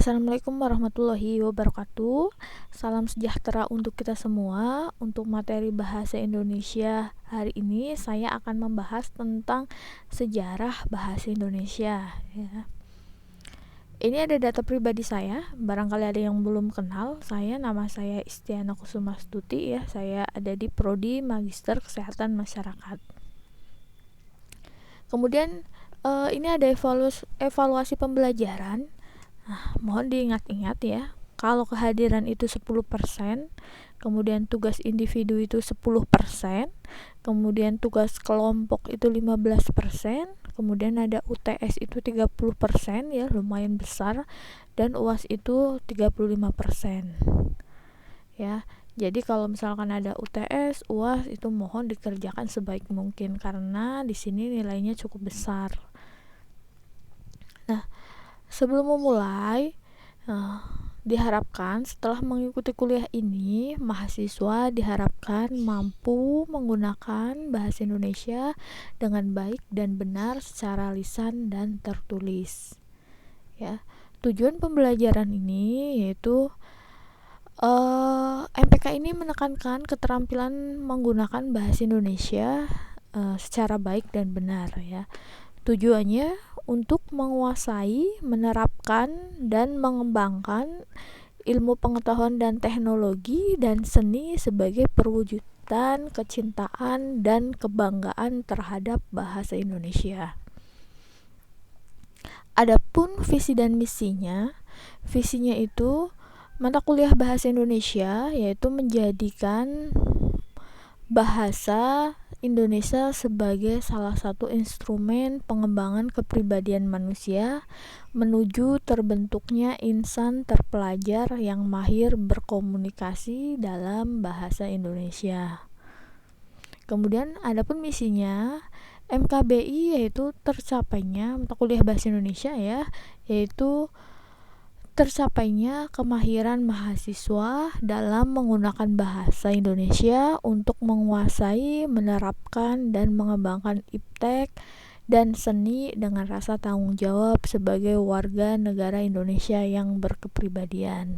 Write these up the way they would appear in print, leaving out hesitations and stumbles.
Assalamualaikum warahmatullahi wabarakatuh. Salam sejahtera untuk kita semua. Untuk materi bahasa Indonesia hari ini saya akan membahas tentang sejarah bahasa Indonesia ya. Ini ada data pribadi saya, barangkali ada yang belum kenal. Nama saya Istiana Kusumastuti ya. Saya ada di Prodi Magister Kesehatan Masyarakat. Kemudian ini ada evaluasi pembelajaran. Nah, mohon diingat-ingat ya, kalau kehadiran itu 10%, kemudian tugas individu itu 10%, kemudian tugas kelompok itu 15%, kemudian ada UTS itu 30% ya, lumayan besar, dan UAS itu 35%. Ya. Jadi kalau misalkan ada UTS, UAS itu mohon dikerjakan sebaik mungkin karena di sini nilainya cukup besar. Nah, sebelum memulai, diharapkan setelah mengikuti kuliah ini, mahasiswa diharapkan mampu menggunakan bahasa Indonesia dengan baik dan benar secara lisan dan tertulis. Ya, tujuan pembelajaran ini yaitu MPK ini menekankan keterampilan menggunakan bahasa Indonesia secara baik dan benar ya. Tujuannya untuk menguasai, menerapkan, dan mengembangkan ilmu pengetahuan dan teknologi dan seni sebagai perwujudan kecintaan dan kebanggaan terhadap bahasa Indonesia. Adapun visi dan misinya itu mata kuliah bahasa Indonesia yaitu menjadikan bahasa Indonesia sebagai salah satu instrumen pengembangan kepribadian manusia menuju terbentuknya insan terpelajar yang mahir berkomunikasi dalam bahasa Indonesia. Kemudian adapun misinya MKBI yaitu tercapainya mata kuliah bahasa Indonesia ya, yaitu tercapainya kemahiran mahasiswa dalam menggunakan bahasa Indonesia untuk menguasai, menerapkan, dan mengembangkan iptek dan seni dengan rasa tanggung jawab sebagai warga negara Indonesia yang berkepribadian.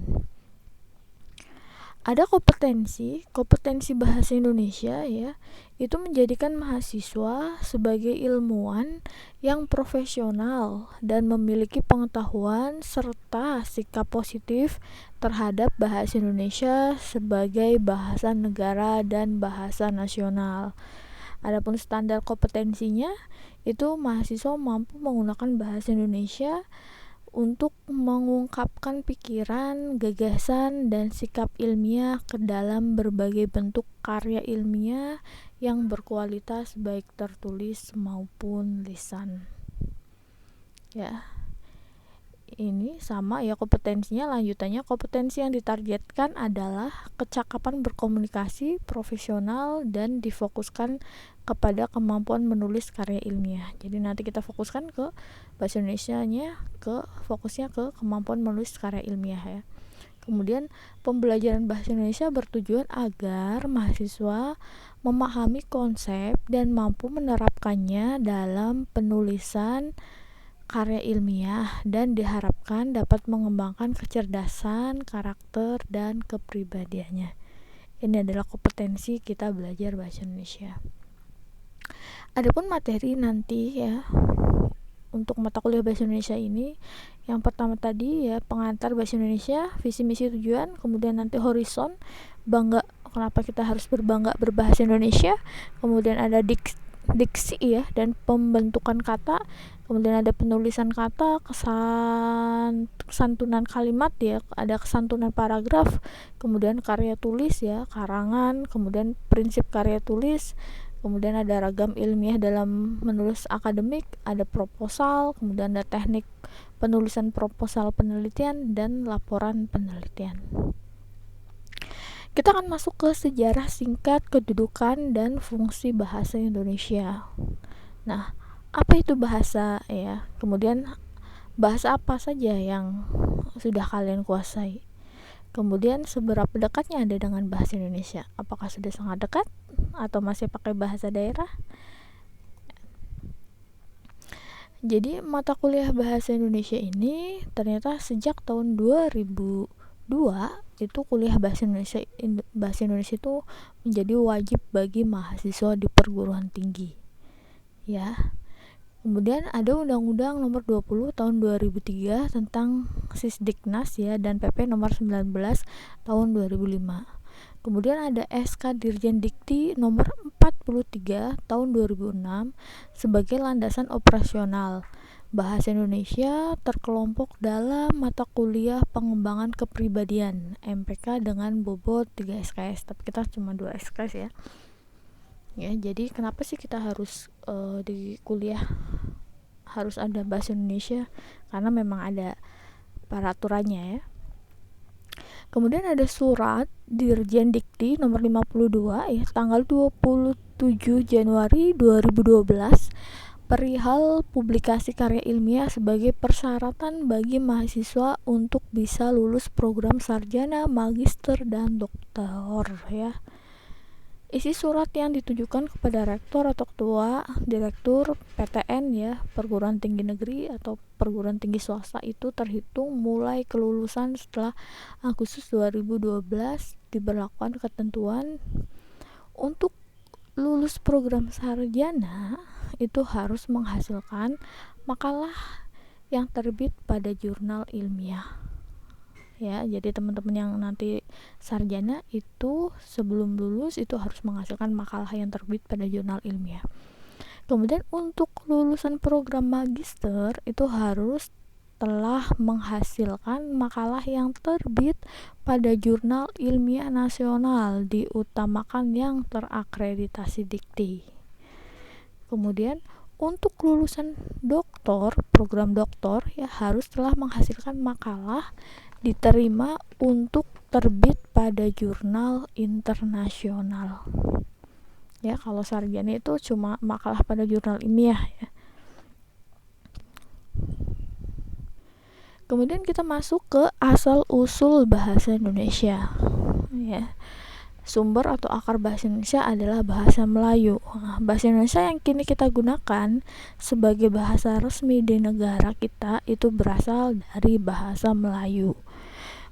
Ada kompetensi bahasa Indonesia ya, itu menjadikan mahasiswa sebagai ilmuwan yang profesional dan memiliki pengetahuan serta sikap positif terhadap bahasa Indonesia sebagai bahasa negara dan bahasa nasional. Adapun standar kompetensinya itu mahasiswa mampu menggunakan bahasa Indonesia untuk mengungkapkan pikiran, gagasan, dan sikap ilmiah ke dalam berbagai bentuk karya ilmiah yang berkualitas baik tertulis maupun lisan. Ya. Ini sama ya kompetensinya, lanjutannya kompetensi yang ditargetkan adalah kecakapan berkomunikasi profesional dan difokuskan kepada kemampuan menulis karya ilmiah. Jadi nanti kita fokuskan ke bahasa Indonesianya, fokusnya ke kemampuan menulis karya ilmiah ya. Kemudian pembelajaran bahasa Indonesia bertujuan agar mahasiswa memahami konsep dan mampu menerapkannya dalam penulisan karya ilmiah dan diharapkan dapat mengembangkan kecerdasan, karakter, dan kepribadiannya. Ini adalah kompetensi kita belajar bahasa Indonesia. Adapun materi nanti ya untuk mata kuliah bahasa Indonesia ini, yang pertama tadi ya pengantar bahasa Indonesia, visi misi tujuan, kemudian nanti horizon, bangga kenapa kita harus berbangga berbahasa Indonesia, kemudian ada diksi ya dan pembentukan kata, kemudian ada penulisan kata, kesantunan kalimat ya, ada kesantunan paragraf, kemudian karya tulis ya, karangan, kemudian prinsip karya tulis, kemudian ada ragam ilmiah dalam menulis akademik, ada proposal, kemudian ada teknik penulisan proposal penelitian dan laporan penelitian. Kita akan masuk ke sejarah singkat kedudukan dan fungsi bahasa Indonesia. Nah, apa itu bahasa ya? Kemudian bahasa apa saja yang sudah kalian kuasai? Kemudian seberapa dekatnya Anda dengan bahasa Indonesia? Apakah sudah sangat dekat atau masih pakai bahasa daerah? Jadi mata kuliah bahasa Indonesia ini ternyata sejak tahun 2002 itu kuliah bahasa Indonesia itu menjadi wajib bagi mahasiswa di perguruan tinggi. Ya. Kemudian ada Undang-Undang Nomor 20 Tahun 2003 tentang Sisdiknas ya, dan PP Nomor 19 Tahun 2005. Kemudian ada SK Dirjen Dikti Nomor 43 Tahun 2006 sebagai landasan operasional bahasa Indonesia terkelompok dalam mata kuliah pengembangan kepribadian MPK dengan bobot 3 SKS, tapi kita cuma 2 SKS ya. Ya, jadi kenapa sih kita harus di kuliah harus ada bahasa Indonesia? Karena memang ada peraturannya ya. Kemudian ada surat Dirjen Dikti nomor 52 ya tanggal 27 Januari 2012 perihal publikasi karya ilmiah sebagai persyaratan bagi mahasiswa untuk bisa lulus program sarjana, magister, dan doktor ya. Isi surat yang ditujukan kepada rektor atau ketua direktur PTN ya, perguruan tinggi negeri atau perguruan tinggi swasta itu terhitung mulai kelulusan setelah Agustus 2012 diberlakukan ketentuan untuk lulus program sarjana itu harus menghasilkan makalah yang terbit pada jurnal ilmiah. Ya, jadi teman-teman yang nanti sarjana itu sebelum lulus itu harus menghasilkan makalah yang terbit pada jurnal ilmiah. Kemudian untuk lulusan program magister itu harus telah menghasilkan makalah yang terbit pada jurnal ilmiah nasional, diutamakan yang terakreditasi Dikti. Kemudian untuk lulusan doktor, program doktor ya harus telah menghasilkan makalah diterima untuk terbit pada jurnal internasional. Ya, kalau sarjana itu cuma makalah pada jurnal ilmiah ya. Kemudian kita masuk ke asal usul bahasa Indonesia. Ya. Sumber atau akar bahasa Indonesia adalah bahasa Melayu. Bahasa Indonesia yang kini kita gunakan sebagai bahasa resmi di negara kita itu berasal dari bahasa Melayu.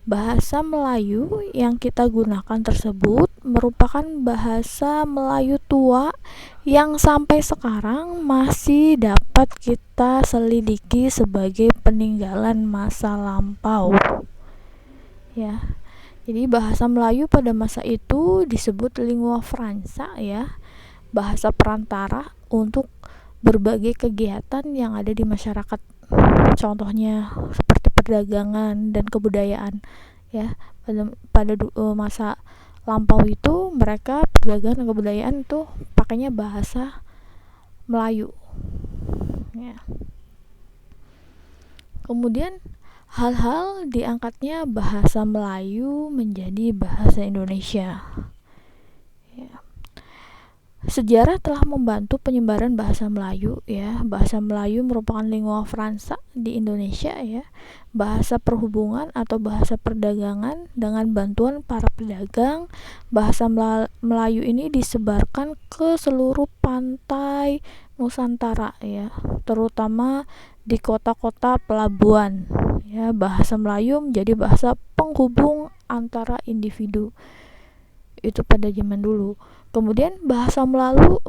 Bahasa Melayu yang kita gunakan tersebut merupakan bahasa Melayu tua yang sampai sekarang masih dapat kita selidiki sebagai peninggalan masa lampau. Ya. Jadi bahasa Melayu pada masa itu disebut lingua franca ya, bahasa perantara untuk berbagai kegiatan yang ada di masyarakat. Contohnya seperti perdagangan dan kebudayaan ya. Pada masa lampau itu mereka perdagangan dan kebudayaan itu pakainya bahasa Melayu. Ya. Kemudian hal-hal diangkatnya bahasa Melayu menjadi bahasa Indonesia. Ya. Sejarah telah membantu penyebaran bahasa Melayu ya. Bahasa Melayu merupakan lingua franca di Indonesia ya. Bahasa perhubungan atau bahasa perdagangan dengan bantuan para pedagang. Bahasa Melayu ini disebarkan ke seluruh pantai Nusantara ya, terutama di kota-kota pelabuhan. Ya, bahasa Melayu menjadi bahasa penghubung antara individu. Itu pada zaman dulu. Kemudian bahasa Melayu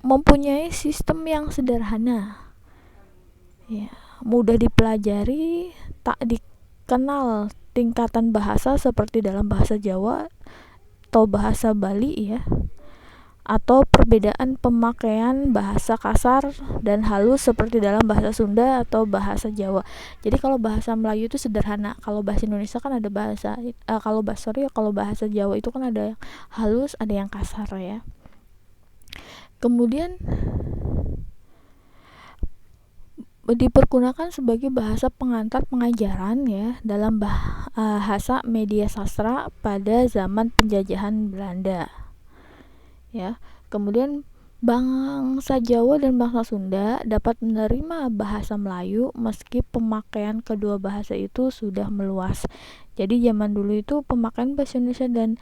mempunyai sistem yang sederhana. Ya, mudah dipelajari, tak dikenal tingkatan bahasa seperti dalam bahasa Jawa atau bahasa Bali ya. Atau perbedaan pemakaian bahasa kasar dan halus seperti dalam bahasa Sunda atau bahasa Jawa. Jadi kalau bahasa Melayu itu sederhana. Kalau bahasa Indonesia kan ada kalau bahasa Jawa itu kan ada yang halus, ada yang kasar ya. Kemudian dipergunakan sebagai bahasa pengantar pengajaran ya dalam bahasa media sastra pada zaman penjajahan Belanda. Ya, kemudian bangsa Jawa dan bangsa Sunda dapat menerima bahasa Melayu meski pemakaian kedua bahasa itu sudah meluas. Jadi zaman dulu itu pemakaian bahasa Indonesia dan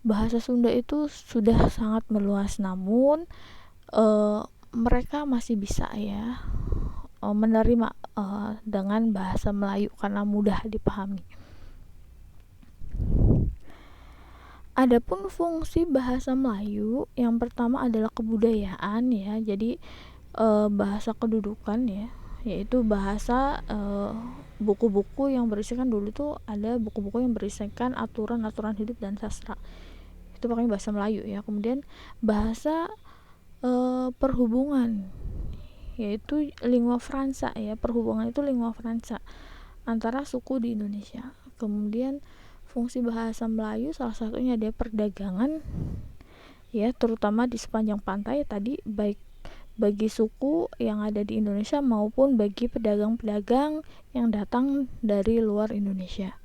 bahasa Sunda itu sudah sangat meluas, namun mereka masih bisa ya menerima dengan bahasa Melayu karena mudah dipahami. Adapun fungsi bahasa Melayu yang pertama adalah kebudayaan ya. Jadi bahasa kedudukan ya, yaitu bahasa buku-buku yang berisikan, dulu tuh ada buku-buku yang berisikan aturan-aturan hidup dan sastra. Itu pakai bahasa Melayu ya. Kemudian bahasa perhubungan, yaitu lingua franca ya. Perhubungan itu lingua franca antara suku di Indonesia. Kemudian fungsi bahasa Melayu salah satunya ada perdagangan ya, terutama di sepanjang pantai tadi, baik bagi suku yang ada di Indonesia maupun bagi pedagang-pedagang yang datang dari luar Indonesia.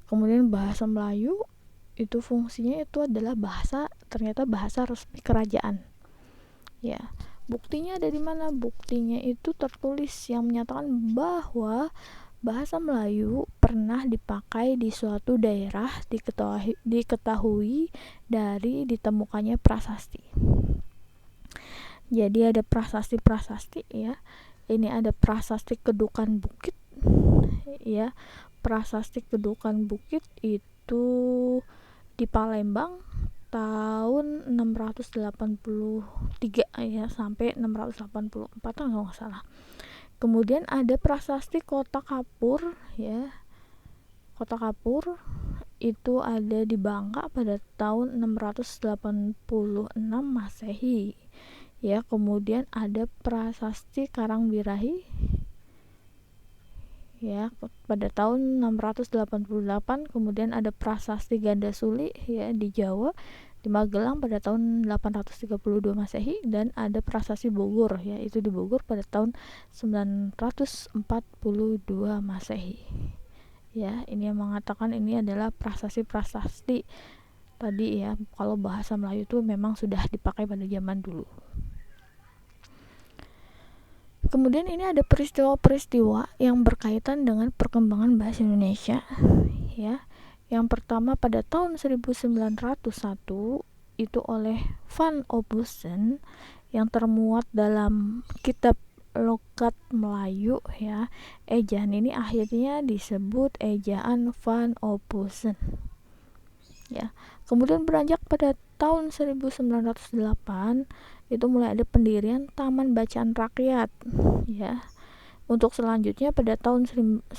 Kemudian bahasa Melayu itu fungsinya itu adalah ternyata bahasa resmi kerajaan ya. Buktinya ada di mana? Buktinya itu tertulis yang menyatakan bahwa bahasa Melayu pernah dipakai di suatu daerah diketahui dari ditemukannya prasasti. Jadi ada prasasti ya. Ini ada prasasti Kedukan Bukit ya. Prasasti Kedukan Bukit itu di Palembang tahun 683 ya sampai 684 kalau nggak salah. Kemudian ada prasasti Kota Kapur ya. Kota Kapur itu ada di Bangka pada tahun 686 Masehi ya. Kemudian ada prasasti Karangbirahi ya pada tahun 688. Kemudian ada prasasti Gandasuli ya di Jawa, di Magelang pada tahun 832 Masehi, dan ada prasasti Bogor ya, itu di Bogor pada tahun 942 Masehi. Ya, ini yang mengatakan ini adalah prasasti-prasasti tadi ya. Kalau bahasa Melayu itu memang sudah dipakai pada zaman dulu. Kemudian ini ada peristiwa-peristiwa yang berkaitan dengan perkembangan bahasa Indonesia ya. Yang pertama pada tahun 1901 itu oleh Van Ophusen yang termuat dalam kitab Logat Melayu ya. Ejaan ini akhirnya disebut ejaan Van Ophusen ya. Kemudian beranjak pada tahun 1908 itu mulai ada pendirian Taman Bacaan Rakyat ya. Untuk selanjutnya pada tahun 1917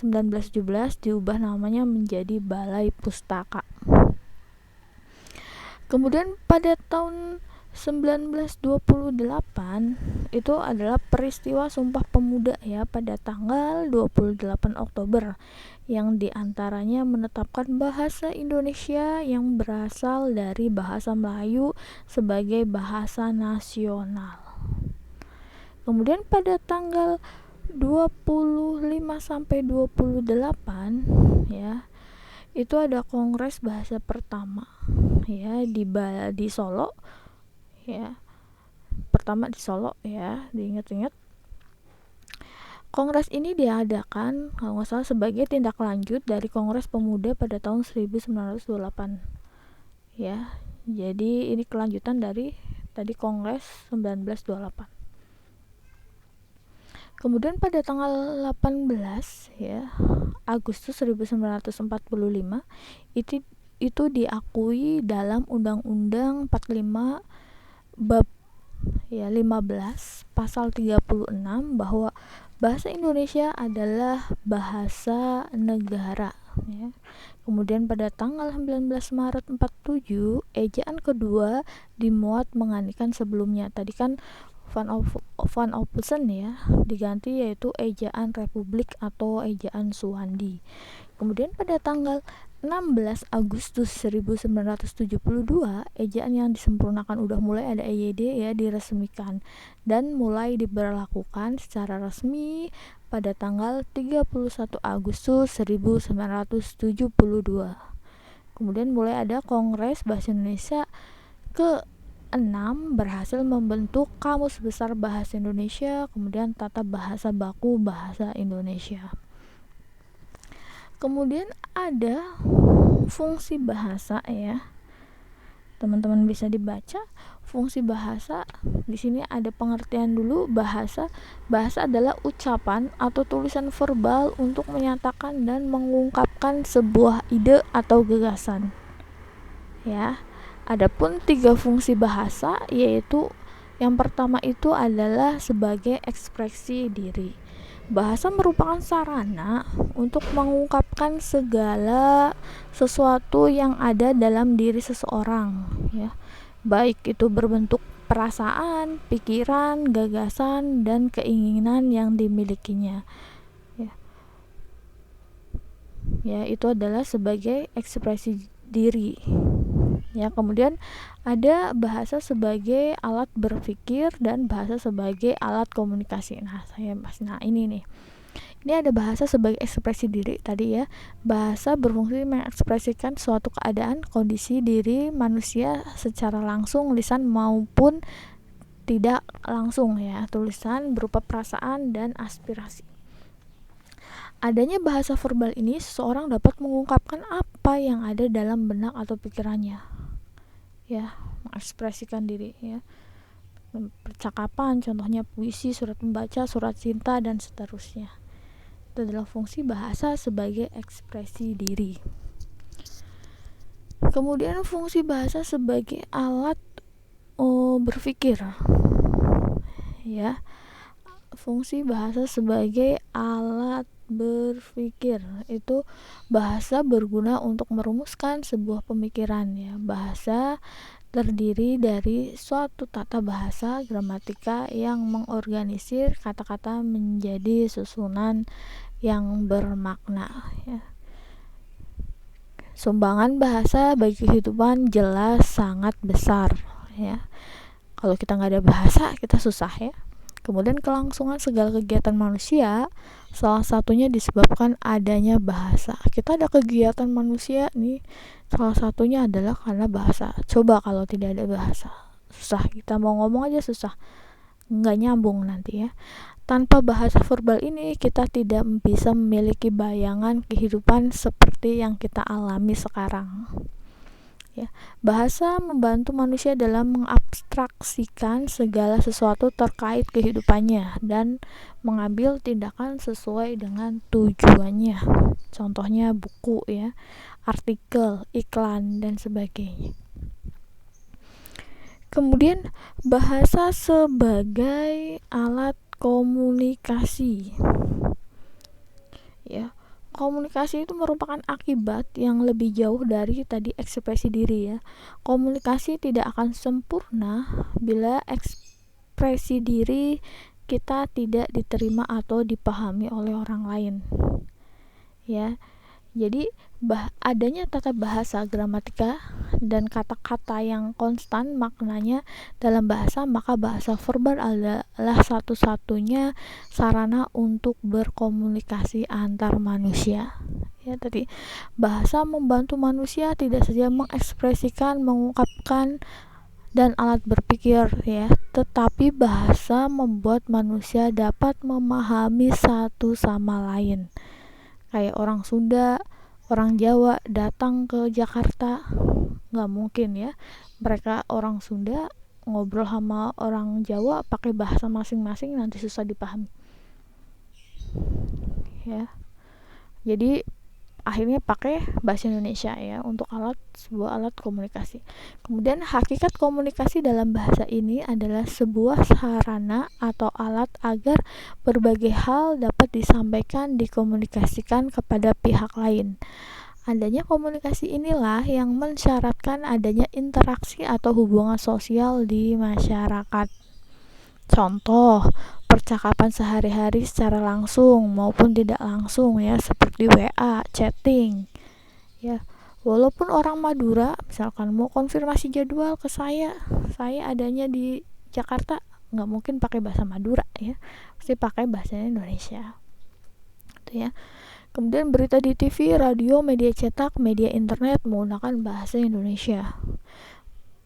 diubah namanya menjadi Balai Pustaka. Kemudian pada tahun 1928 itu adalah peristiwa Sumpah Pemuda ya pada tanggal 28 Oktober yang diantaranya menetapkan bahasa Indonesia yang berasal dari bahasa Melayu sebagai bahasa nasional. Kemudian pada tanggal 25 sampai 28 ya, itu ada kongres bahasa pertama ya di Solo ya. Pertama di Solo ya, diingat-ingat. Kongres ini diadakan kalau nggak salah sebagai tindak lanjut dari Kongres Pemuda pada tahun 1928 ya. Jadi ini kelanjutan dari tadi Kongres 1928. Kemudian pada tanggal 18 ya Agustus 1945 itu diakui dalam Undang-Undang 45 bab ya 15 pasal 36 bahwa bahasa Indonesia adalah bahasa negara ya. Kemudian pada tanggal 19 Maret 47 ejaan kedua dimuat mengandikan sebelumnya. Tadi kan Van Ophusen ya diganti yaitu ejaan Republik atau ejaan Suwandi. Kemudian pada tanggal 16 Agustus 1972 ejaan yang disempurnakan udah mulai ada EYD ya diresmikan dan mulai diberlakukan secara resmi pada tanggal 31 Agustus 1972. Kemudian mulai ada Kongres Bahasa Indonesia ke-6 berhasil membentuk Kamus Besar Bahasa Indonesia, kemudian Tata Bahasa Baku Bahasa Indonesia. Kemudian ada fungsi bahasa ya. teman-teman bisa dibaca. Fungsi bahasa di sini ada pengertian dulu. Bahasa adalah ucapan atau tulisan verbal untuk menyatakan dan mengungkapkan sebuah ide atau gagasan. Ya. Adapun 3 fungsi bahasa, yaitu yang pertama itu adalah sebagai ekspresi diri. Bahasa merupakan sarana untuk mengungkapkan segala sesuatu yang ada dalam diri seseorang, ya. Baik itu berbentuk perasaan, pikiran, gagasan, dan keinginan yang dimilikinya. Ya, itu adalah sebagai ekspresi diri. Ya, kemudian ada bahasa sebagai alat berpikir dan bahasa sebagai alat komunikasi. Ini nih. Ini ada bahasa sebagai ekspresi diri tadi ya. Bahasa berfungsi mengekspresikan suatu keadaan, kondisi diri manusia secara langsung, lisan maupun tidak langsung ya. Tulisan berupa perasaan dan aspirasi. Adanya bahasa verbal ini, seseorang dapat mengungkapkan apa yang ada dalam benak atau pikirannya. Ya, mengekspresikan diri ya. Percakapan, contohnya puisi, surat membaca, surat cinta, dan seterusnya. Itu adalah fungsi bahasa sebagai ekspresi diri. Kemudian fungsi bahasa sebagai alat berpikir. Ya. Fungsi bahasa sebagai alat berpikir, itu bahasa berguna untuk merumuskan sebuah pemikiran ya. Bahasa terdiri dari suatu tata bahasa gramatika yang mengorganisir kata-kata menjadi susunan yang bermakna ya. Sumbangan bahasa bagi kehidupan jelas sangat besar ya. Kalau kita nggak ada bahasa, kita susah ya. Kemudian kelangsungan segala kegiatan manusia salah satunya disebabkan adanya bahasa. Kita ada kegiatan manusia nih, salah satunya adalah karena bahasa. Coba kalau tidak ada bahasa, susah, kita mau ngomong aja susah, nggak nyambung nanti ya. Tanpa bahasa verbal ini, kita tidak bisa memiliki bayangan kehidupan seperti yang kita alami sekarang. Ya, bahasa membantu manusia dalam mengabstraksikan segala sesuatu terkait kehidupannya dan mengambil tindakan sesuai dengan tujuannya. Contohnya buku ya, artikel, iklan, dan sebagainya. Kemudian bahasa sebagai alat komunikasi. Ya. Komunikasi itu merupakan akibat yang lebih jauh dari tadi ekspresi diri ya. Komunikasi tidak akan sempurna bila ekspresi diri kita tidak diterima atau dipahami oleh orang lain. Ya. Jadi adanya tata bahasa gramatika dan kata-kata yang konstan maknanya dalam bahasa, maka bahasa verbal adalah satu-satunya sarana untuk berkomunikasi antar manusia. Ya, tadi bahasa membantu manusia tidak saja mengekspresikan, mengungkapkan dan alat berpikir ya, tetapi bahasa membuat manusia dapat memahami satu sama lain. Kayak orang Sunda, orang Jawa datang ke Jakarta, nggak mungkin ya mereka orang Sunda ngobrol sama orang Jawa pakai bahasa masing-masing, nanti susah dipahami ya. Jadi akhirnya pakai bahasa Indonesia ya untuk sebuah alat komunikasi. Kemudian hakikat komunikasi dalam bahasa ini adalah sebuah sarana atau alat agar berbagai hal dapat disampaikan, dikomunikasikan kepada pihak lain. Adanya komunikasi inilah yang mensyaratkan adanya interaksi atau hubungan sosial di masyarakat. Contoh, percakapan sehari-hari secara langsung maupun tidak langsung ya, seperti WA, chatting. Ya, walaupun orang Madura misalkan mau konfirmasi jadwal ke saya adanya di Jakarta, nggak mungkin pakai bahasa Madura ya, pasti pakai bahasa Indonesia. Itu ya. Kemudian berita di TV, radio, media cetak, media internet menggunakan bahasa Indonesia.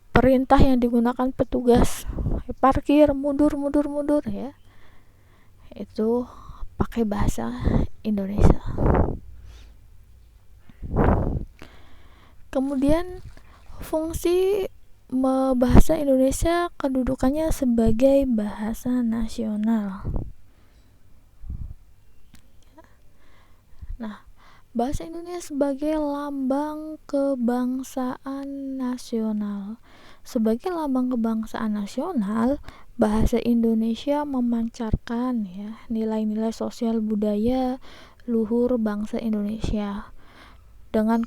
Perintah yang digunakan petugas parkir, mundur ya, itu pakai bahasa Indonesia. Kemudian fungsi bahasa Indonesia kedudukannya sebagai bahasa nasional. Nah, bahasa Indonesia sebagai lambang kebangsaan nasional. Sebagai lambang kebangsaan nasional, bahasa Indonesia memancarkan ya nilai-nilai sosial budaya luhur bangsa Indonesia. Dengan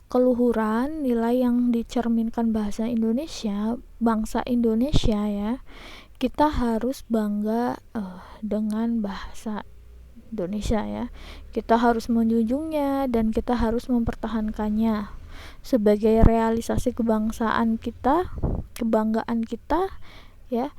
keluhuran nilai yang dicerminkan bahasa Indonesia, bangsa Indonesia ya, kita harus bangga dengan bahasa Indonesia ya. Kita harus menjunjungnya dan kita harus mempertahankannya sebagai realisasi kebangsaan kita, kebanggaan kita ya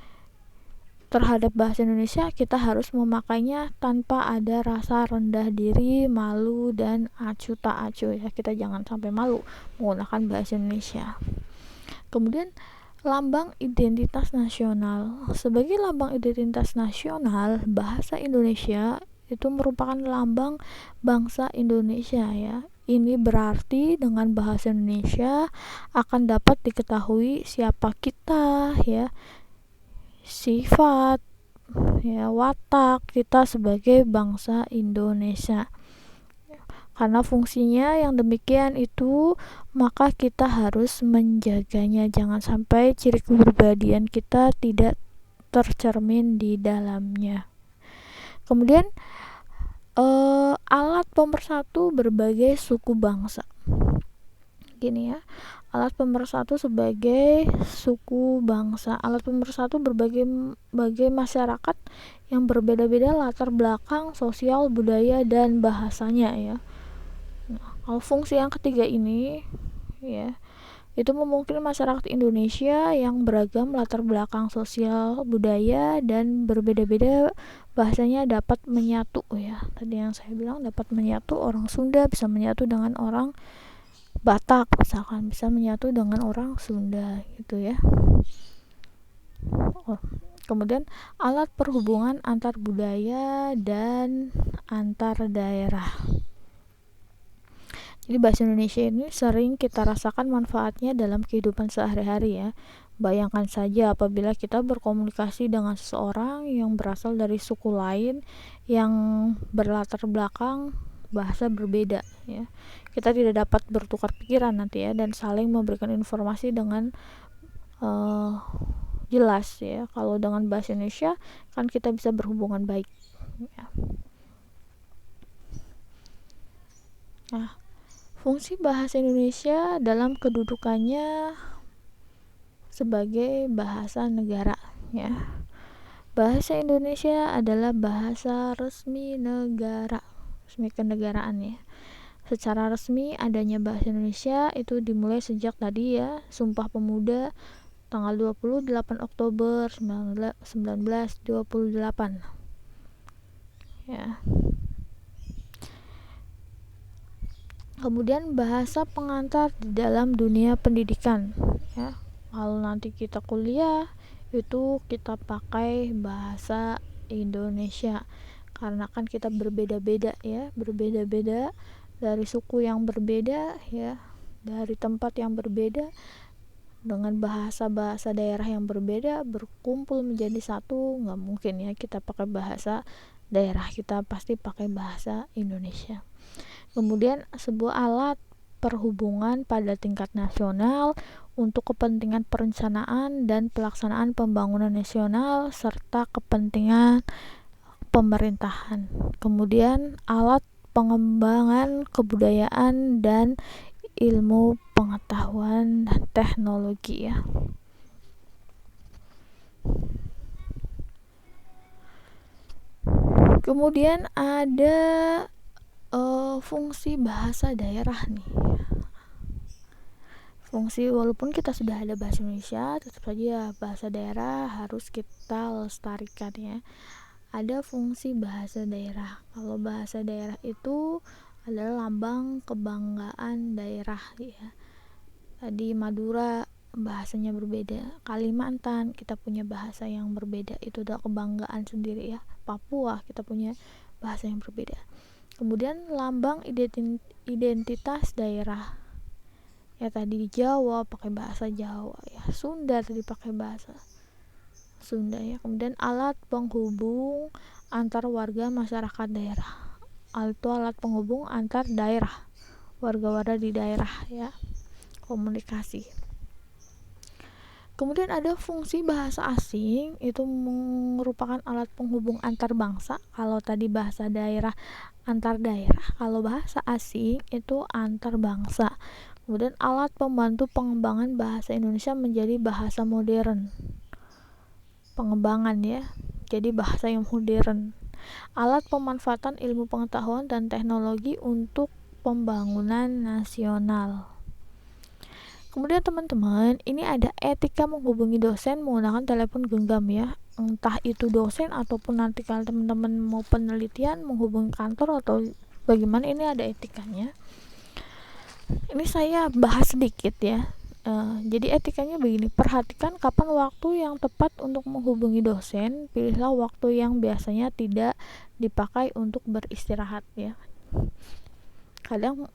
terhadap bahasa Indonesia. Kita harus memakainya tanpa ada rasa rendah diri, malu dan acuh tak acuh ya. Kita jangan sampai malu menggunakan bahasa Indonesia. Kemudian lambang identitas nasional. Sebagai lambang identitas nasional, bahasa Indonesia itu merupakan lambang bangsa Indonesia ya. Ini berarti dengan bahasa Indonesia akan dapat diketahui siapa kita ya, sifat ya, watak kita sebagai bangsa Indonesia. Karena fungsinya yang demikian itu, maka kita harus menjaganya. Jangan sampai ciri kepribadian kita tidak tercermin di dalamnya. Kemudian alat pemersatu berbagai suku bangsa. Gini ya, alat pemersatu sebagai suku bangsa, alat pemersatu berbagai masyarakat yang berbeda-beda latar belakang sosial, budaya dan bahasanya ya. Nah, kalau fungsi yang ketiga ini ya, itu memungkinkan masyarakat Indonesia yang beragam latar belakang sosial, budaya dan berbeda-beda bahasanya dapat menyatu ya. Tadi yang saya bilang dapat menyatu, orang Sunda bisa menyatu dengan orang Batak misalkan, bisa menyatu dengan orang Sunda gitu ya. Kemudian alat perhubungan antar budaya dan antar daerah. Jadi bahasa Indonesia ini sering kita rasakan manfaatnya dalam kehidupan sehari-hari ya. Bayangkan saja apabila kita berkomunikasi dengan seseorang yang berasal dari suku lain yang berlatar belakang bahasa berbeda ya. Kita tidak dapat bertukar pikiran nanti ya, dan saling memberikan informasi dengan jelas ya. Kalau dengan bahasa Indonesia kan kita bisa berhubungan baik ya. Nah, fungsi bahasa Indonesia dalam kedudukannya sebagai bahasa negara ya. Bahasa Indonesia adalah bahasa resmi negara, resmi kenegaraan ya. Secara resmi adanya bahasa Indonesia itu dimulai sejak tadi ya, Sumpah Pemuda tanggal 28 Oktober 1928 ya. Kemudian bahasa pengantar di dalam dunia pendidikan ya. Kalau nanti kita kuliah itu kita pakai bahasa Indonesia, karena kan kita berbeda-beda ya, berbeda-beda dari suku yang berbeda ya, dari tempat yang berbeda, dengan bahasa-bahasa daerah yang berbeda berkumpul menjadi satu. Nggak mungkin ya kita pakai bahasa daerah, kita pasti pakai bahasa Indonesia. Kemudian sebuah alat perhubungan pada tingkat nasional untuk kepentingan perencanaan dan pelaksanaan pembangunan nasional serta kepentingan pemerintahan. Kemudian alat pengembangan kebudayaan dan ilmu pengetahuan dan teknologi ya. Kemudian ada fungsi bahasa daerah nih. Fungsi, walaupun kita sudah ada bahasa Indonesia, tetap saja bahasa daerah harus kita lestarikan ya. Ada fungsi bahasa daerah. Kalau bahasa daerah itu adalah lambang kebanggaan daerah ya. Di Madura bahasanya berbeda, Kalimantan kita punya bahasa yang berbeda, itu adalah kebanggaan sendiri ya. Papua kita punya bahasa yang berbeda. Kemudian lambang identitas daerah Ya tadi di Jawa pakai bahasa Jawa, ya Sunda tadi pakai bahasa Sunda ya. Kemudian alat penghubung antar warga masyarakat daerah. Itu alat penghubung antar daerah, warga-warga di daerah ya, komunikasi. Kemudian ada fungsi bahasa asing, itu merupakan alat penghubung antar bangsa. Kalau tadi bahasa daerah antar daerah, kalau bahasa asing itu antar bangsa. Kemudian alat pembantu pengembangan bahasa Indonesia menjadi bahasa modern. Pengembangan ya, jadi bahasa yang modern. Alat pemanfaatan ilmu pengetahuan dan teknologi untuk pembangunan nasional. Kemudian teman-teman, ini ada etika menghubungi dosen menggunakan telepon genggam ya. Entah itu dosen ataupun nanti kalau teman-teman mau penelitian menghubungi kantor atau bagaimana, ini ada etikanya. Ini saya bahas sedikit ya. Jadi etikanya begini, perhatikan kapan waktu yang tepat untuk menghubungi dosen. Pilihlah waktu yang biasanya tidak dipakai untuk beristirahat ya. Kadang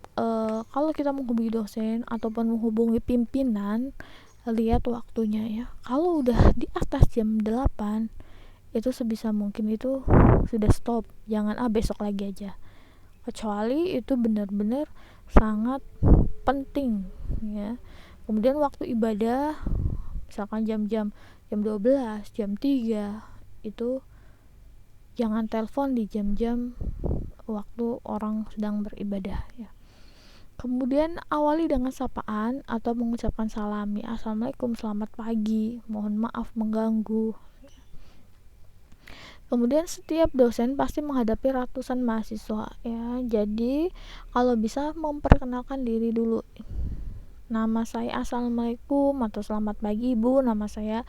kalau kita menghubungi dosen ataupun menghubungi pimpinan, lihat waktunya ya. Kalau udah di atas jam 8, itu sebisa mungkin itu sudah stop, jangan besok lagi aja, kecuali itu benar-benar sangat penting ya. Kemudian waktu ibadah, misalkan jam 12, jam 3, itu jangan telepon di jam-jam waktu orang sedang beribadah ya. Kemudian awali dengan sapaan atau mengucapkan salam ya, assalamualaikum, selamat pagi, mohon maaf mengganggu. Kemudian setiap dosen pasti menghadapi ratusan mahasiswa ya, jadi kalau bisa memperkenalkan diri dulu. Nama saya assalamualaikum atau selamat pagi ibu, nama saya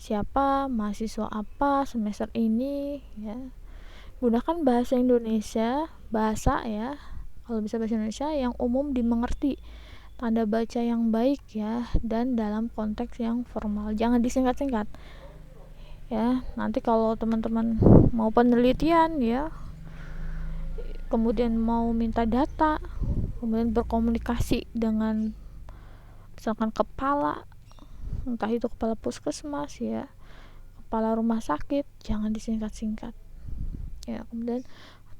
siapa, mahasiswa apa semester ini ya. Gunakan bahasa Indonesia, bahasa ya, kalau bisa bahasa Indonesia yang umum dimengerti, tanda baca yang baik ya, dan dalam konteks yang formal, jangan disingkat-singkat ya. Nanti kalau teman-teman mau penelitian ya, kemudian mau minta data, kemudian berkomunikasi dengan misalkan kepala, entah itu kepala puskesmas ya, kepala rumah sakit, jangan disingkat-singkat ya. Kemudian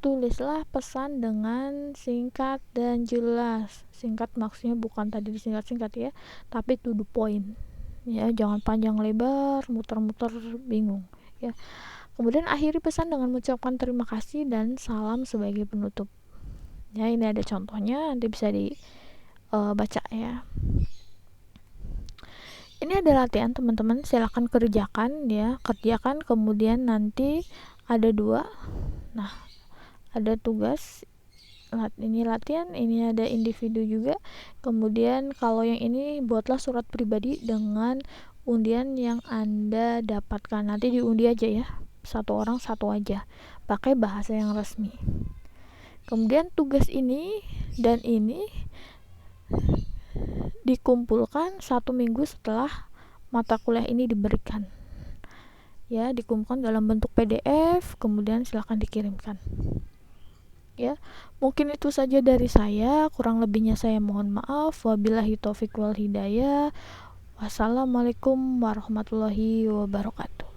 tulislah pesan dengan singkat dan jelas. Singkat maksudnya bukan tadi disingkat-singkat ya, tapi to the point ya, jangan panjang lebar, muter-muter bingung ya. Kemudian akhiri pesan dengan mengucapkan terima kasih dan salam sebagai penutup ya. Ini ada contohnya, nanti bisa dibaca ya. Ini ada latihan teman-teman, silakan kerjakan ya, kerjakan. Kemudian nanti ada 2, nah ada tugas, ini latihan, ini ada individu juga. Kemudian kalau yang ini buatlah surat pribadi dengan undian yang Anda dapatkan, nanti diundi aja ya, satu orang satu aja, pakai bahasa yang resmi. Kemudian tugas ini dan ini dikumpulkan 1 minggu setelah mata kuliah ini diberikan ya, dikumpulkan dalam bentuk PDF, kemudian silahkan dikirimkan ya. Mungkin itu saja dari saya, kurang lebihnya saya mohon maaf. Wabillahi taufiq wal hidayah. Wassalamualaikum warahmatullahi wabarakatuh.